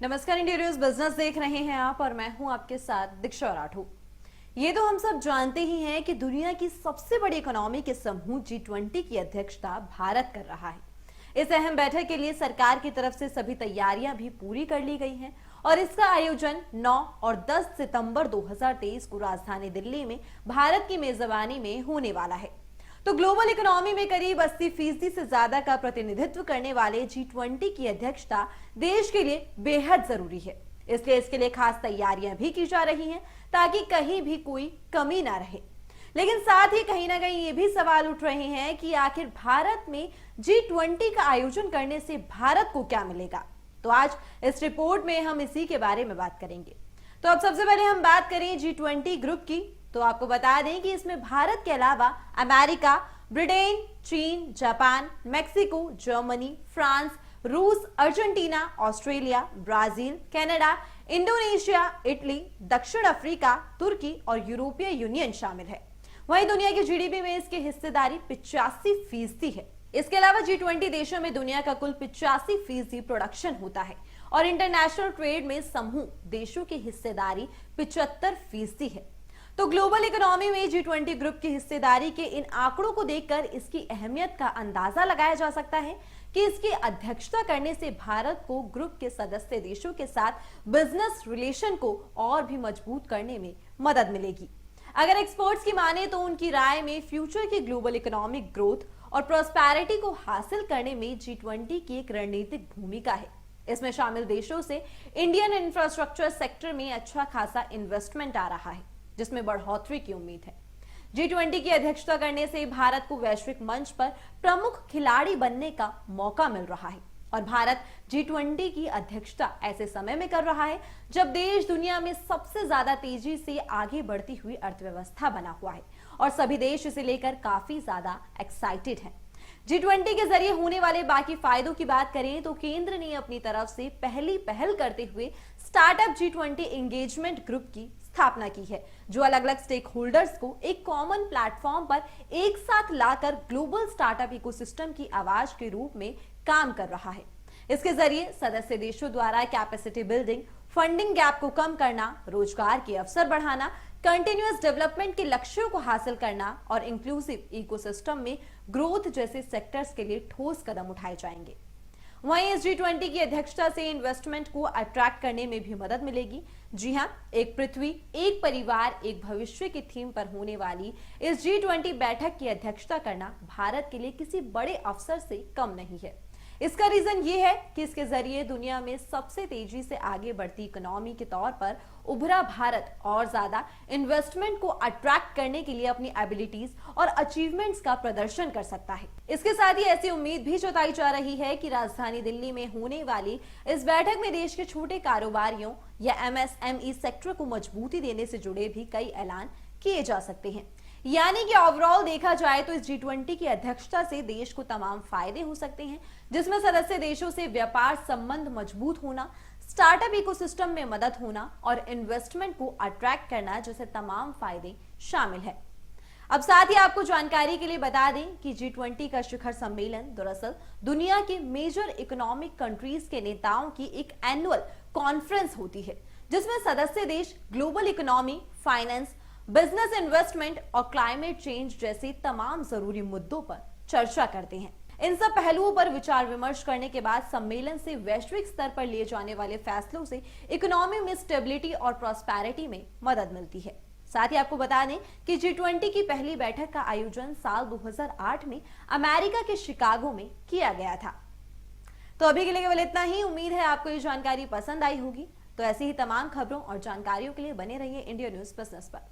नमस्कार, India news business देख रहे हैं आप और मैं हूं आपके साथ दीक्षा राठौर। ये तो हम सब जानते ही हैं कि दुनिया की सबसे बड़ी इकोनॉमी के समूह G20 की अध्यक्षता भारत कर रहा है। इस अहम बैठक के लिए सरकार की तरफ से सभी तैयारियां भी पूरी कर ली गई हैं और इसका आयोजन 9 और 10 सितंबर 2023 को राजधानी दिल्ली में भारत की मेजबानी में होने वाला है। तो ग्लोबल इकोनॉमी में करीब 80% से ज्यादा का प्रतिनिधित्व करने वाले G20 की अध्यक्षता देश के लिए बेहद जरूरी है। इसलिए इसके लिए खास तैयारियां भी की जा रही हैं ताकि कहीं भी कोई कमी ना रहे। लेकिन साथ ही कहीं ना कहीं ये भी सवाल उठ रहे हैं कि आखिर भारत में G20 का आयोजन करने से भारत को क्या मिलेगा। तो आज इस रिपोर्ट में हम इसी के बारे में बात करेंगे। तो अब सबसे पहले हम बात करें G20 ग्रुप की, तो आपको बता दें कि इसमें भारत के अलावा अमेरिका, ब्रिटेन, चीन, जापान, मेक्सिको, जर्मनी, फ्रांस, रूस, Argentina, Australia, Brazil, Canada, Indonesia, Italy, दक्षिण अफ्रीका, तुर्की और यूरोपीय यूनियन शामिल है। वहीं दुनिया की जीडीपी में इसकी हिस्सेदारी 85% है। इसके अलावा G20 देशों में दुनिया का कुल 85% प्रोडक्शन होता है और इंटरनेशनल ट्रेड में समूह देशों की हिस्सेदारी 75% है। तो ग्लोबल इकोनॉमी में G20 ग्रुप की हिस्सेदारी के इन आंकड़ों को देखकर इसकी अहमियत का अंदाजा लगाया जा सकता है कि इसकी अध्यक्षता करने से भारत को ग्रुप के सदस्य देशों के साथ बिजनेस रिलेशन को और भी मजबूत करने में मदद मिलेगी। अगर एक्सपर्ट्स की माने तो उनकी राय में फ्यूचर की ग्लोबल इकोनॉमिक ग्रोथ और प्रोस्पेरिटी को हासिल करने में G20 की एक रणनीतिक भूमिका है। इसमें शामिल देशों से इंडियन इंफ्रास्ट्रक्चर सेक्टर में अच्छा खासा इन्वेस्टमेंट आ रहा है, जिसमें बढ़ोतरी की उम्मीद है। G20 की अध्यक्षता करने से भारत को वैश्विक मंच पर प्रमुख खिलाड़ी बनने का मौका मिल रहा है और भारत G20 की अध्यक्षता ऐसे समय में कर रहा है जब देश दुनिया में सबसे ज्यादा तेजी से आगे बढ़ती हुई अर्थव्यवस्था बना हुआ है और सभी देश इसे लेकर काफी ज्यादा एक्साइटेड हैं। G20 के जरिए होने वाले बाकी फायदों की बात करें तो केंद्र ने अपनी तरफ से पहली पहल करते हुए स्टार्टअप G20 एंगेजमेंट ग्रुप की स्थापना की है, जो अलग अलग स्टेक होल्डर्स को एक कॉमन प्लेटफॉर्म पर एक साथ लाकर ग्लोबल स्टार्टअप इकोसिस्टम की आवाज के रूप में काम कर रहा है। इसके जरिए सदस्य देशों द्वारा कैपेसिटी बिल्डिंग, फंडिंग गैप को कम करना, रोजगार के अवसर बढ़ाना, कंटिन्यूअस डेवलपमेंट के लक्ष्यों को हासिल करना और इंक्लूसिव इकोसिस्टम में ग्रोथ जैसे सेक्टर्स के लिए ठोस कदम उठाए जाएंगे। वहीं इस G20 की अध्यक्षता से इन्वेस्टमेंट को अट्रैक्ट करने में भी मदद मिलेगी। जी हां, एक पृथ्वी, एक परिवार, एक भविष्य की थीम पर होने वाली इस G20 बैठक की अध्यक्षता करना भारत के लिए किसी बड़े अवसर से कम नहीं है। इसका रीजन ये है कि इसके जरिए दुनिया में सबसे तेजी से आगे बढ़ती इकोनॉमी के तौर पर उभरा भारत और ज्यादा इन्वेस्टमेंट को अट्रैक्ट करने के लिए अपनी एबिलिटीज और अचीवमेंट्स का प्रदर्शन कर सकता है। इसके साथ ही ऐसी उम्मीद भी जताई जा रही है कि राजधानी दिल्ली में होने वाली इस बैठक में देश के छोटे कारोबारियों या MSME सेक्टर को मजबूती देने से जुड़े भी कई ऐलान किए जा सकते हैं। यानी कि ओवरऑल देखा जाए तो इस G20 की अध्यक्षता से देश को तमाम फायदे हो सकते हैं, जिसमें सदस्य देशों से व्यापार संबंध मजबूत होना, स्टार्टअप इकोसिस्टम में मदद होना और इन्वेस्टमेंट को अट्रैक्ट करना जैसे तमाम फायदे शामिल है। अब साथ ही आपको जानकारी के लिए बता दें कि G20 का शिखर सम्मेलन दरअसल दुनिया के मेजर इकोनॉमिक कंट्रीज के नेताओं की एक एनुअल कॉन्फ्रेंस होती है, जिसमें सदस्य देश global economy, finance, business, investment और क्लाइमेट चेंज जैसे तमाम जरूरी मुद्दों पर चर्चा करते हैं। इन सब पहलुओं पर विचार विमर्श करने के बाद सम्मेलन से वैश्विक स्तर पर लिए जाने वाले फैसलों से इकोनॉमी में स्टेबिलिटी और प्रॉस्पेरिटी में मदद मिलती है। साथ ही आपको बता दें कि G20 की पहली बैठक का आयोजन साल 2008 में अमेरिका के शिकागो में किया गया था। तो अभी के लिए केवल इतना ही। उम्मीद है आपको ये जानकारी पसंद आई होगी। तो ऐसी ही तमाम खबरों और जानकारियों के लिए बने रहिए इंडिया न्यूज बिजनेस पर।